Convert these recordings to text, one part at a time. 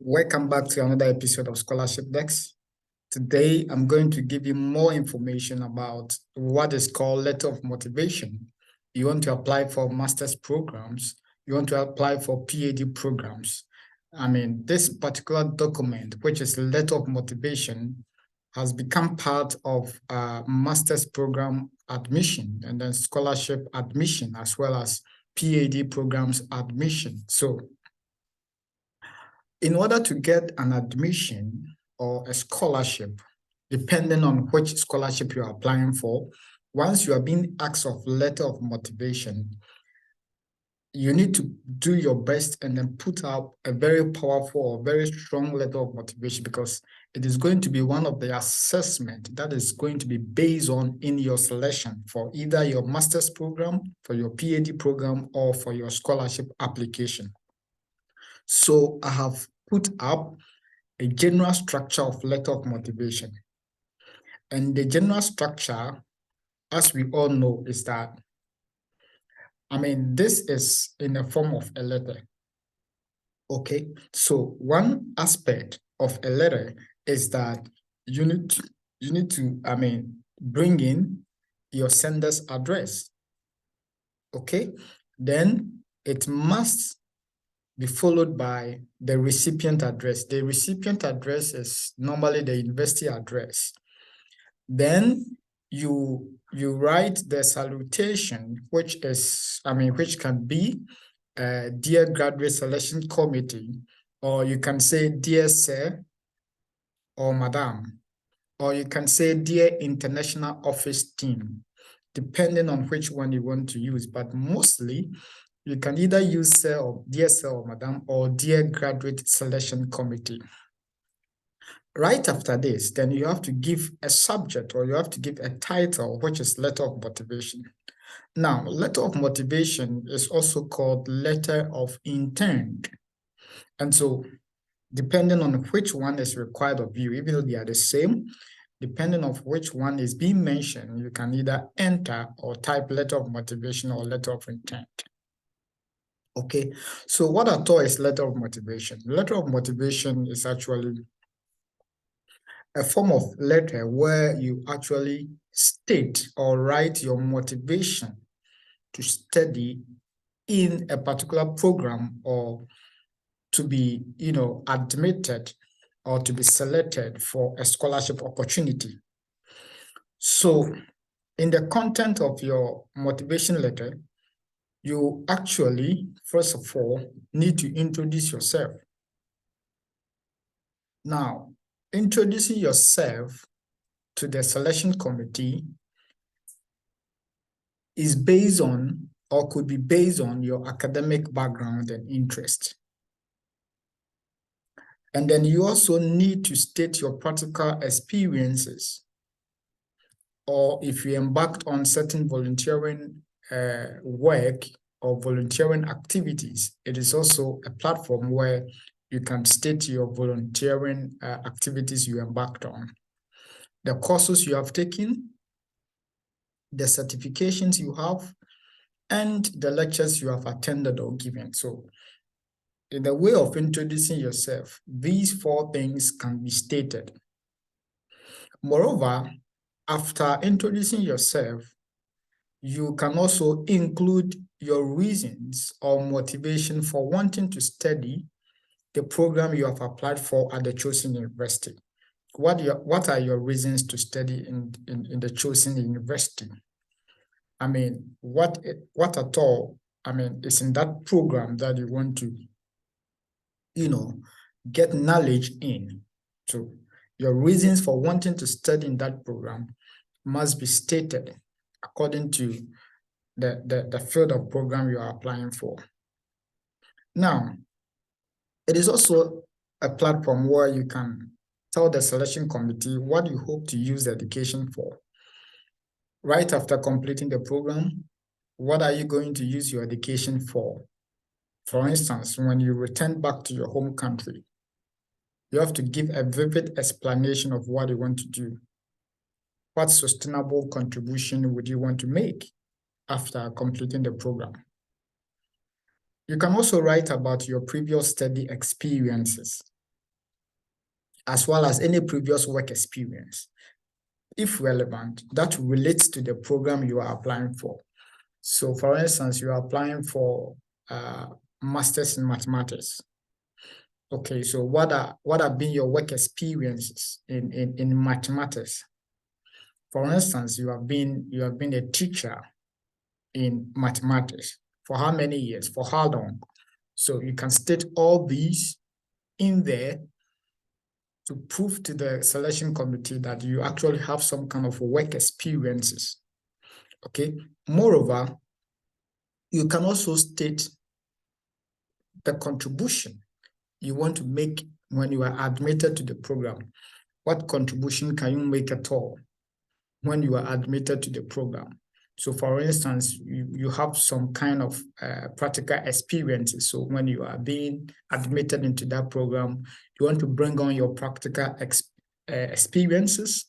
Welcome back to another episode of Scholarship Dex. Today, I'm going to give you more information about what is called letter of motivation. You want to apply for master's programs, you want to apply for PhD programs. This particular document, which is letter of motivation, has become part of master's program admission and then scholarship admission, as well as PhD programs admission. So in order to get an admission or a scholarship, depending on which scholarship you're applying for, once you are being asked of letter of motivation, you need to do your best and then put out a very powerful or very strong letter of motivation, because it is going to be one of the assessment that is going to be based on in your selection for either your master's program, for your PhD program, or for your scholarship application. So I have put up a general structure of letter of motivation. And the general structure, as we all know, is that, this is in the form of a letter. Okay, so one aspect of a letter is that you need to bring in your sender's address. Okay, then it must be followed by the recipient address. The recipient address is normally the university address. Then you write the salutation, which can be dear graduate selection committee, or you can say dear sir or madam, or you can say dear international office team, depending on which one you want to use. But mostly you can either use sir or dear sir or madam, or dear graduate selection committee. Right after this, then you have to give a subject, or you have to give a title, which is letter of motivation. Now, letter of motivation is also called letter of intent. And so, depending on which one is required of you, even though they are the same, depending on which one is being mentioned, you can either enter or type letter of motivation or letter of intent. Okay, so what I thought is letter of motivation. Letter of motivation is actually a form of letter where you actually state or write your motivation to study in a particular program, or to be, admitted or to be selected for a scholarship opportunity. So in the content of your motivation letter, you actually, first of all, need to introduce yourself. Now, introducing yourself to the selection committee is based on, or could be based on, your academic background and interest. And then you also need to state your practical experiences, or if you embarked on certain volunteering work or volunteering activities, it is also a platform where you can state your volunteering activities you embarked on, the courses you have taken, the certifications you have, and the lectures you have attended or given. So in the way of introducing yourself, these four things can be stated. Moreover, after introducing yourself, you can also include your reasons or motivation for wanting to study the program you have applied for at the chosen university. What are your reasons to study in the chosen university? What at all, is in that program that you want to, get knowledge in. So your reasons for wanting to study in that program must be stated according to the field of program you are applying for. Now, it is also a platform where you can tell the selection committee what you hope to use the education for. Right after completing the program, what are you going to use your education for? For instance, when you return back to your home country, you have to give a vivid explanation of what you want to do. What sustainable contribution would you want to make after completing the program? You can also write about your previous study experiences. as well as any previous work experience, if relevant, that relates to the program you are applying for. So for instance, you are applying for Masters in Mathematics. Okay, so what have been your work experiences in mathematics? For instance, you have been a teacher in mathematics. For how many years? For how long? So you can state all these in there to prove to the selection committee that you actually have some kind of work experiences. Okay. Moreover, you can also state the contribution you want to make when you are admitted to the program. What contribution can you make at all when you are admitted to the program? So for instance, you have some kind of practical experiences. So when you are being admitted into that program, you want to bring on your practical experiences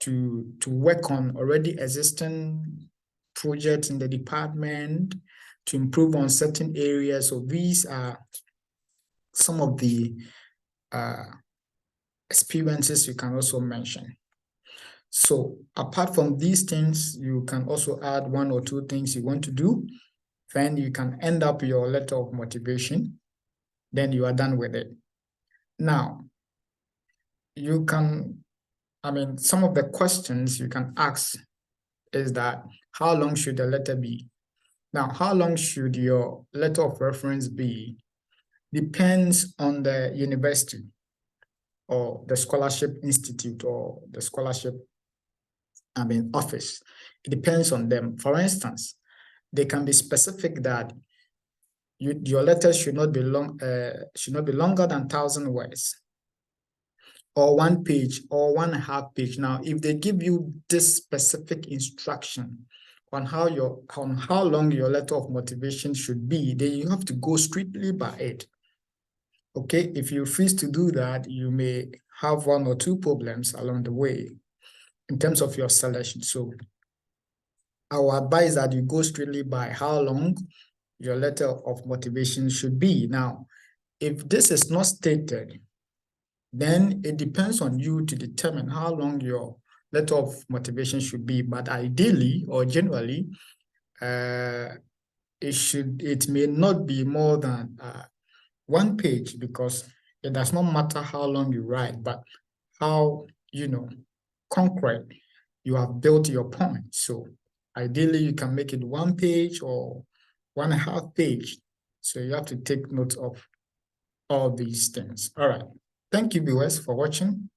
to work on already existing projects in the department, to improve on certain areas. So these are some of the experiences you can also mention. So apart from these things, you can also add one or two things you want to do. Then you can end up your letter of motivation. Then you are done with it. Now, you can, some of the questions you can ask is that, how long should the letter be? Now, how long should your letter of reference be? Depends on the university or the scholarship institute or the scholarship office. It depends on them. For instance, they can be specific that your letter should not be longer than 1,000 words, or 1 page, or 1.5 page. Now, if they give you this specific instruction on how long your letter of motivation should be, then you have to go strictly by it. Okay, if you refuse to do that, you may have 1 or 2 problems along the way in terms of your selection. So I will advise that you go strictly by how long your letter of motivation should be. Now, if this is not stated, then it depends on you to determine how long your letter of motivation should be. But ideally or generally, it may not be more than 1 page, because it does not matter how long you write, but how concrete you have built your point. So ideally you can make it 1 page or 1.5 page. So you have to take note of all these things. All right. Thank you, viewers, for watching.